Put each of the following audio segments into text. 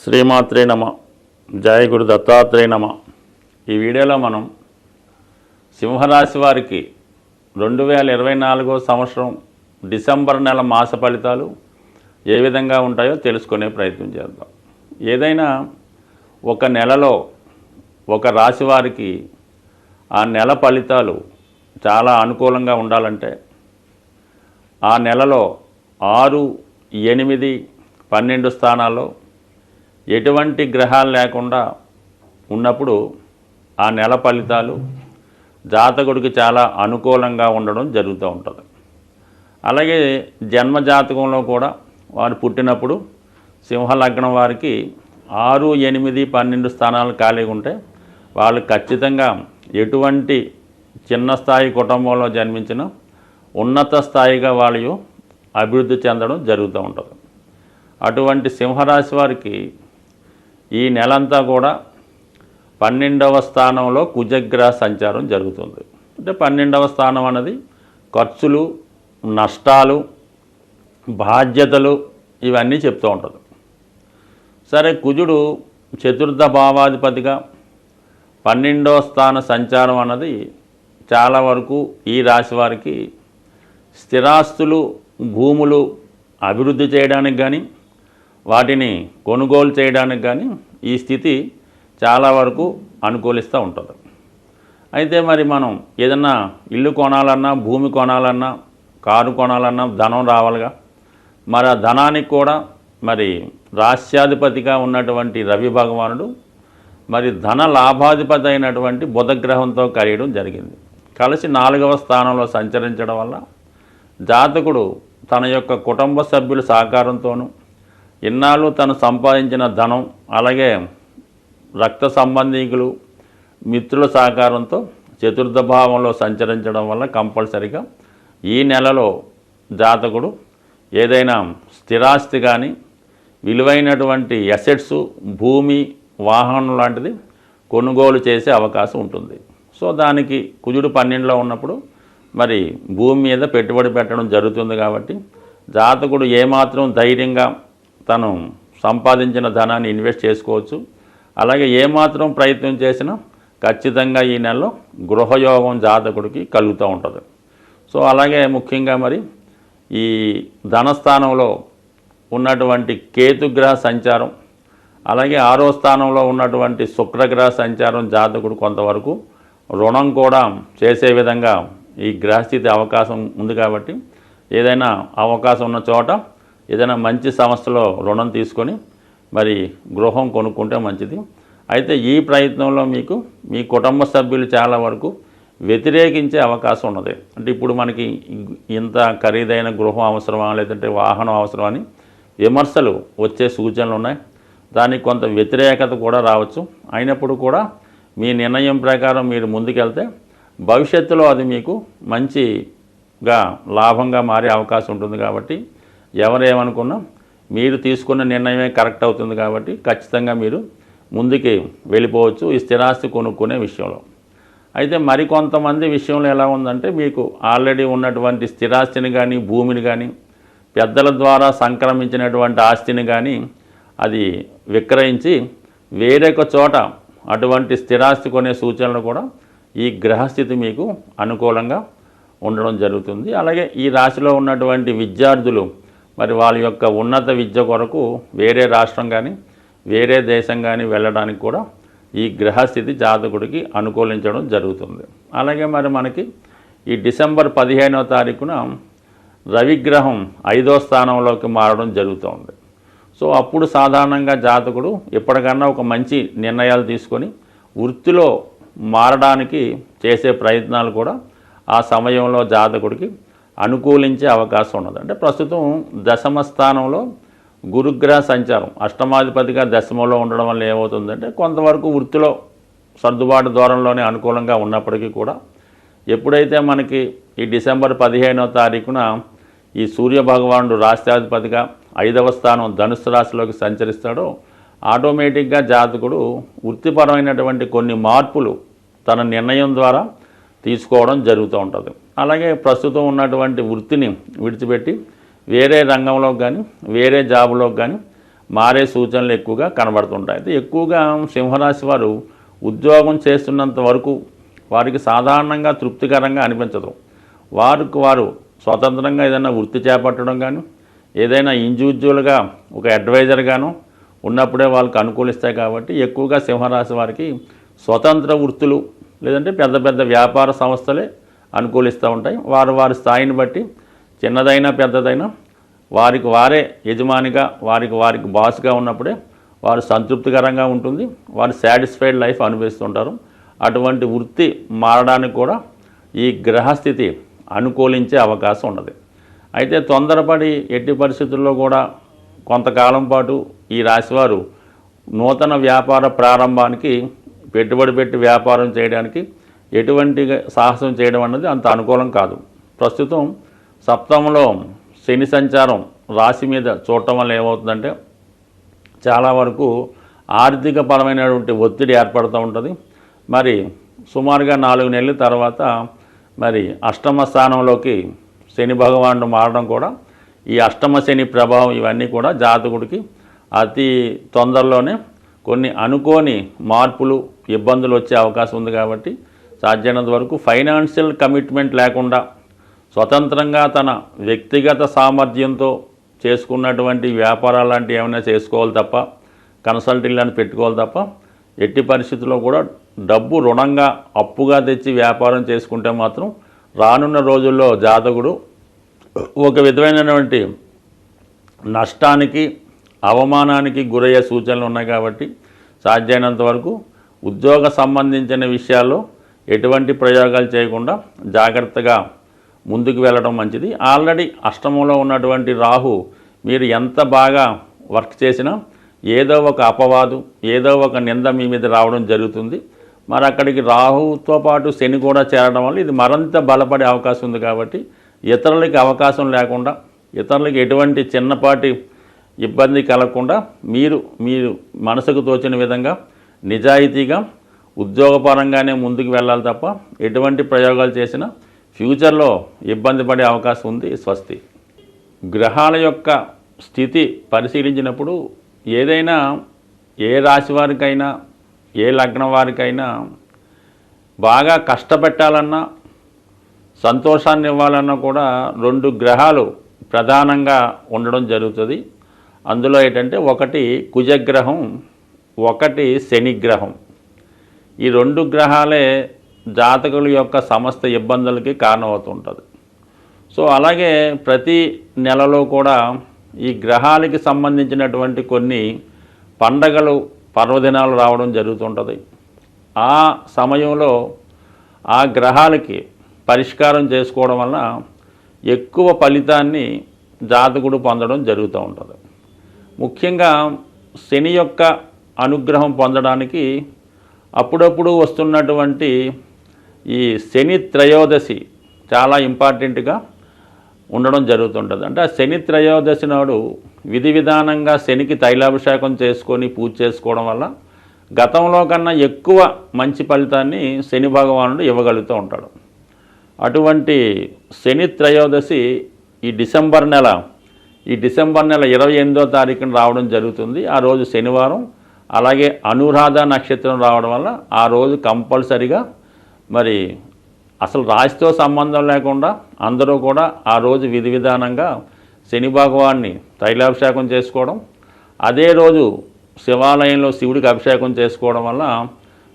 శ్రీమాత్రే నమ. జయ గురు దత్తాత్రేయ నమ. ఈ వీడియోలో మనం సింహరాశి వారికి 2024 సంవత్సరం డిసెంబర్ నెల మాస ఫలితాలు ఏ విధంగా ఉంటాయో తెలుసుకునే ప్రయత్నం చేద్దాం. ఏదైనా ఒక నెలలో ఒక రాశి వారికి ఆ నెల ఫలితాలు చాలా అనుకూలంగా ఉండాలంటే ఆ నెలలో 6, 8, 12 స్థానాల్లో ఎటువంటి గ్రహాలు లేకుండా ఉన్నప్పుడు ఆ నెల ఫలితాలు జాతకుడికి చాలా అనుకూలంగా ఉండడం జరుగుతూ ఉంటుంది. అలాగే జన్మ జాతకంలో కూడా వారు పుట్టినప్పుడు సింహలగ్నం వారికి 6, 8, 12 స్థానాలు ఖాళీగా ఉంటే వాళ్ళు ఖచ్చితంగా ఎటువంటి చిన్న స్థాయి కుటుంబంలో జన్మించిన ఉన్నత స్థాయిగా వాళ్ళు అభివృద్ధి చెందడం జరుగుతూ ఉంటుంది. అటువంటి సింహరాశి వారికి ఈ నెలంతా కూడా 12వ స్థానంలో కుజగ్రహ సంచారం జరుగుతుంది. అంటే 12వ స్థానం అన్నది ఖర్చులు, నష్టాలు, బాధ్యతలు ఇవన్నీ చెప్తూ ఉంటుంది. సరే, కుజుడు చతుర్థ భావాధిపతిగా 12వ స్థాన సంచారం అన్నది చాలా వరకు ఈ రాశి వారికి స్థిరాస్తులు, భూములు అభివృద్ధి చేయడానికి కానీ వాటిని కొనుగోలు చేయడానికి కానీ ఈ స్థితి చాలా వరకు అనుకూలిస్తూ ఉంటుంది. అయితే మరి మనం ఏదన్నా ఇల్లు కొనాలన్నా, భూమి కొనాలన్నా, కారు కొనాలన్నా ధనం రావాలిగా. మరి ఆ ధనానికి కూడా మరి రాశ్యాధిపతిగా ఉన్నటువంటి రవి భగవానుడు మరి ధన లాభాధిపతి అయినటువంటి బుధగ్రహంతో కలియడం జరిగింది. కలిసి 4వ స్థానంలో సంచరించడం వల్ల జాతకుడు తన యొక్క కుటుంబ సభ్యుల సహకారంతోనూ ఇన్నాళ్ళు తను సంపాదించిన ధనం, అలాగే రక్త సంబంధీకులు, మిత్రుల సహకారంతో చతుర్థ భావంలో సంచరించడం వల్ల కంపల్సరిగా ఈ నెలలో జాతకుడు ఏదైనా స్థిరాస్తి కానీ విలువైనటువంటి అసెట్స్, భూమి, వాహనం లాంటిది కొనుగోలు చేసే అవకాశం ఉంటుంది. సో దానికి కుజుడు 12లో ఉన్నప్పుడు మరి భూమి మీద పెట్టుబడి పెట్టడం జరుగుతుంది. కాబట్టి జాతకుడు ఏమాత్రం ధైర్యంగా తను సంపాదించిన ధనాన్ని ఇన్వెస్ట్ చేసుకోవచ్చు. అలాగే ఏమాత్రం ప్రయత్నం చేసినా ఖచ్చితంగా ఈ నెలలో గృహయోగం జాతకుడికి కలుగుతూ ఉంటుంది. సో అలాగే ముఖ్యంగా మరి ఈ ధనస్థానంలో ఉన్నటువంటి కేతుగ్రహ సంచారం, అలాగే 6వ స్థానంలో ఉన్నటువంటి శుక్రగ్రహ సంచారం జాతకుడు కొంతవరకు రుణం కూడా చేసే విధంగా ఈ గ్రహస్థితి అవకాశం ఉంది. కాబట్టి ఏదైనా అవకాశం ఉన్న చోట ఏదైనా మంచి సంస్థలో రుణం తీసుకొని మరి గృహం కొనుక్కుంటే మంచిది. అయితే ఈ ప్రయత్నంలో మీకు మీ కుటుంబ సభ్యులు చాలా వరకు వ్యతిరేకించే అవకాశం ఉన్నది. అంటే ఇప్పుడు మనకి ఇంత ఖరీదైన గృహం అవసరమా, లేదంటే వాహనం అవసరమా అని విమర్శలు వచ్చే సూచనలు ఉన్నాయి. దానికి కొంత వ్యతిరేకత కూడా రావచ్చు. అయినప్పుడు కూడా మీ నిర్ణయం ప్రకారం మీరు ముందుకెళ్తే భవిష్యత్తులో అది మీకు మంచిగా లాభంగా మారే అవకాశం ఉంటుంది. కాబట్టి ఎవరేమనుకున్నా మీరు తీసుకున్న నిర్ణయమే కరెక్ట్ అవుతుంది. కాబట్టి ఖచ్చితంగా మీరు ముందుకి వెళ్ళిపోవచ్చు ఈ స్థిరాస్తి కొనుక్కునే విషయంలో. అయితే మరికొంతమంది విషయంలో ఎలా ఉందంటే, మీకు ఆల్రెడీ ఉన్నటువంటి స్థిరాస్తిని కానీ, భూమిని కానీ, పెద్దల ద్వారా సంక్రమించినటువంటి ఆస్తిని కానీ అది విక్రయించి వేరొక చోట అటువంటి స్థిరాస్తి కొనే సూచనలు కూడా ఈ గ్రహస్థితి మీకు అనుకూలంగా ఉండడం జరుగుతుంది. అలాగే ఈ రాశిలో ఉన్నటువంటి విద్యార్థులు మరి వాళ్ళ యొక్క ఉన్నత విద్య కొరకు వేరే రాష్ట్రం కానీ వేరే దేశం కానీ వెళ్ళడానికి కూడా ఈ గ్రహస్థితి జాతకుడికి అనుకూలించడం జరుగుతుంది. అలాగే మరి మనకి ఈ డిసెంబర్ 15వ తారీఖున రవిగ్రహం 5వ స్థానంలోకి మారడం జరుగుతుంది. సో అప్పుడు సాధారణంగా జాతకుడు ఎప్పటికన్నా ఒక మంచి నిర్ణయాలు తీసుకొని వృత్తిలో మారడానికి చేసే ప్రయత్నాలు కూడా ఆ సమయంలో జాతకుడికి అనుకూలించే అవకాశం ఉన్నది. అంటే ప్రస్తుతం 10వ స్థానంలో గురుగ్రహ సంచారం, అష్టమాధిపతిగా 10లో ఉండడం వల్ల ఏమవుతుందంటే కొంతవరకు వృత్తిలో సర్దుబాటు దూరంలోనే అనుకూలంగా ఉన్నప్పటికీ కూడా ఎప్పుడైతే మనకి ఈ డిసెంబర్ 15వ తారీఖున ఈ సూర్యభగవానుడు రాష్ట్రాధిపతిగా 5వ స్థానం ధనుస్సు రాశిలోకి సంచరిస్తాడో ఆటోమేటిక్గా జాతకుడు వృత్తిపరమైనటువంటి కొన్ని మార్పులు తన నిర్ణయం ద్వారా తీసుకోవడం జరుగుతూ ఉంటుంది. అలాగే ప్రస్తుతం ఉన్నటువంటి వృత్తిని విడిచిపెట్టి వేరే రంగంలో కానీ వేరే జాబులో కానీ మారే సూచనలు ఎక్కువగా కనబడుతుంటాయి. అయితే ఎక్కువగా సింహరాశి వారు ఉద్యోగం చేస్తున్నంత వరకు వారికి సాధారణంగా తృప్తికరంగా అనిపించదు. వారు స్వతంత్రంగా ఏదైనా వృత్తి చేపట్టడం కానీ ఏదైనా ఇండివిజువల్గా ఒక అడ్వైజర్గాను ఉన్నప్పుడే వాళ్ళకి అనుకూలిస్తాయి. కాబట్టి ఎక్కువగా సింహరాశి వారికి స్వతంత్ర వృత్తులు లేదంటే పెద్ద పెద్ద వ్యాపార సంస్థలే అనుకూలిస్తూ ఉంటాయి. వారి స్థాయిని బట్టి చిన్నదైనా పెద్దదైనా వారికి వారే యజమానిగా వారికి బాస్గా ఉన్నప్పుడే వారు సంతృప్తికరంగా ఉంటుంది. వారు సాటిస్ఫైడ్ లైఫ్ అనుభవిస్తుంటారు. అటువంటి వృత్తి మారడానికి కూడా ఈ గ్రహస్థితి అనుకూలించే అవకాశం ఉన్నది. అయితే తొందరపడి ఎట్టి పరిస్థితుల్లో కూడా కొంతకాలం పాటు ఈ రాశివారు నూతన వ్యాపార ప్రారంభానికి పెట్టుబడి పెట్టి వ్యాపారం చేయడానికి ఎటువంటి సాహసం చేయడం అన్నది అంత అనుకూలం కాదు. ప్రస్తుతం సప్తమంలో శని సంచారం రాశి మీద చూడటం వల్ల ఏమవుతుందంటే చాలా వరకు ఆర్థిక పరమైనటువంటి ఒత్తిడి ఏర్పడుతూ ఉంటుంది. మరి సుమారుగా 4 నెలల తర్వాత మరి అష్టమ స్థానంలోకి శని భగవానుడు మారడం కూడా ఈ అష్టమ శని ప్రభావం ఇవన్నీ కూడా జాతకుడికి అతి తొందరలోనే కొన్ని అనుకోని మార్పులు ఇబ్బందులు వచ్చే అవకాశం ఉంది. కాబట్టి సాధ్యమైనంత వరకు ఫైనాన్షియల్ కమిట్మెంట్ లేకుండా స్వతంత్రంగా తన వ్యక్తిగత సామర్థ్యంతో చేసుకున్నటువంటి వ్యాపారాలు లాంటివి ఏమైనా చేసుకోవాలి తప్ప, కన్సల్టింగ్లను పెట్టుకోవాలి తప్ప, ఎట్టి పరిస్థితుల్లో కూడా డబ్బు రుణంగా అప్పుగా తెచ్చి వ్యాపారం చేసుకుంటే మాత్రం రానున్న రోజుల్లో జాతకుడు ఒక విధమైనటువంటి నష్టానికి అవమానానికి గురయ్యే సూచనలు ఉన్నాయి. కాబట్టి సాధ్యమైనంత వరకు ఉద్యోగ సంబంధించిన విషయాల్లో ఎటువంటి ప్రయోగాలు చేయకుండా జాగ్రత్తగా ముందుకు వెళ్ళడం మంచిది. ఆల్రెడీ అష్టమంలో ఉన్నటువంటి రాహు మీరు ఎంత బాగా వర్క్ చేసినా ఏదో ఒక అపవాదు ఏదో ఒక నింద మీ మీద రావడం జరుగుతుంది. మరి అక్కడికి రాహుతో పాటు శని కూడా చేరడం వల్ల ఇది మరింత బలపడే అవకాశం ఉంది. కాబట్టి ఇతరులకి అవకాశం లేకుండా ఇతరులకి ఎటువంటి చిన్నపాటి ఇబ్బంది కలగకుండా మీరు మనసుకు తోచిన విధంగా నిజాయితీగా ఉద్యోగపరంగానే ముందుకు వెళ్ళాలి తప్ప ఎటువంటి ప్రయోగాలు చేసినా ఫ్యూచర్లో ఇబ్బంది పడే అవకాశం ఉంది. స్వస్తి. గ్రహాల యొక్క స్థితి పరిశీలించినప్పుడు ఏదైనా ఏ రాశి వారికైనా ఏ లగ్నం వారికైనా బాగా కష్టపెట్టాలన్నా సంతోషాన్ని ఇవ్వాలన్నా కూడా 2 గ్రహాలు ప్రధానంగా ఉండడం జరుగుతుంది. అందులో ఏంటంటే ఒకటి కుజగ్రహం, ఒకటి శనిగ్రహం. ఈ 2 గ్రహాలే జాతకుల యొక్క సమస్త ఇబ్బందులకి కారణమవుతుంటుంది. సో అలాగే ప్రతి నెలలో కూడా ఈ గ్రహాలకి సంబంధించినటువంటి కొన్ని పండగలు పర్వదినాలు రావడం జరుగుతుంటుంది. ఆ సమయంలో ఆ గ్రహాలకి పరిష్కారం చేసుకోవడం వల్ల ఎక్కువ ఫలితాన్ని జాతకుడు పొందడం జరుగుతూ ఉంటుంది. ముఖ్యంగా శని యొక్క అనుగ్రహం పొందడానికి అప్పుడప్పుడు వస్తున్నటువంటి ఈ శని త్రయోదశి చాలా ఇంపార్టెంట్గా ఉండడం జరుగుతుంటుంది. అంటే ఆ శని త్రయోదశి నాడు విధి విధానంగా శనికి తైలాభిషేకం చేసుకొని పూజ చేసుకోవడం వల్ల గతంలో కన్నా ఎక్కువ మంచి ఫలితాన్ని శని భగవానుడు ఇవ్వగలుగుతూ ఉంటాడు. అటువంటి శని త్రయోదశి ఈ డిసెంబర్ నెల 28వ తారీఖున రావడం జరుగుతుంది. ఆ రోజు శనివారం. అలాగే అనురాధ నక్షత్రం రావడం వల్ల ఆ రోజు కంపల్సరిగా మరి అసలు రాశితో సంబంధం లేకుండా అందరూ కూడా ఆ రోజు విధి విధానంగా శని భగవాన్ని తైలాభిషేకం చేసుకోవడం, అదే రోజు శివాలయంలో శివుడికి అభిషేకం చేసుకోవడం వల్ల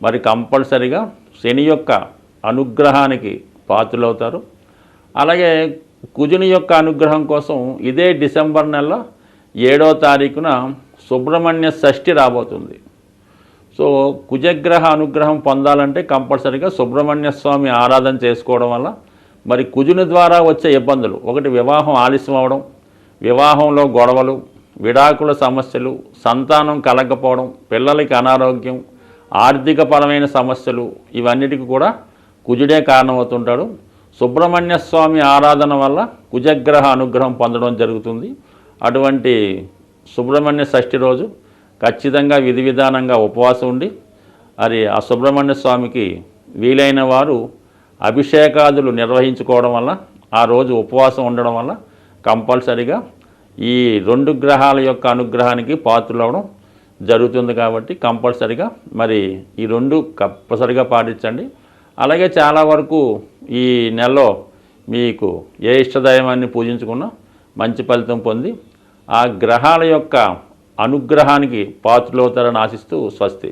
మరి కంపల్సరిగా శని యొక్క అనుగ్రహానికి పాత్రులవుతారు. అలాగే కుజుని యొక్క అనుగ్రహం కోసం ఇదే డిసెంబర్ నెల 7వ తారీఖున సుబ్రహ్మణ్య షష్ఠి రాబోతుంది. సో కుజగ్రహ అనుగ్రహం పొందాలంటే కంపల్సరీగా సుబ్రహ్మణ్య స్వామి ఆరాధన చేసుకోవడం వల్ల మరి కుజుని ద్వారా వచ్చే ఇబ్బందులు, ఒకటి వివాహం ఆలస్యం అవడం, వివాహంలో గొడవలు, విడాకుల సమస్యలు, సంతానం కలగకపోవడం, పిల్లలకి అనారోగ్యం, ఆర్థిక పరమైన సమస్యలు, ఇవన్నిటికీ కూడా కుజుడే కారణమవుతుంటాడు. సుబ్రహ్మణ్య స్వామి ఆరాధన వల్ల కుజగ్రహ అనుగ్రహం పొందడం జరుగుతుంది. అటువంటి సుబ్రహ్మణ్య షష్ఠి రోజు ఖచ్చితంగా విధి విధానంగా ఉపవాసం ఉండి మరి ఆ సుబ్రహ్మణ్య స్వామికి వీలైన వారు అభిషేకాదులు నిర్వహించుకోవడం వల్ల, ఆ రోజు ఉపవాసం ఉండడం వల్ల కంపల్సరిగా ఈ 2 గ్రహాల యొక్క అనుగ్రహానికి పాత్రలవడం జరుగుతుంది. కాబట్టి కంపల్సరిగా మరి ఈ 2 కంపల్సరిగా పాటించండి. అలాగే చాలా వరకు ఈ నెలలో మీకు ఏ ఇష్టదైవాన్ని పూజించుకున్నా మంచి ఫలితం పొంది ఆ గ్రహాల యొక్క అనుగ్రహానికి పాత్రలవుతారని ఆశిస్తూ స్వస్తి.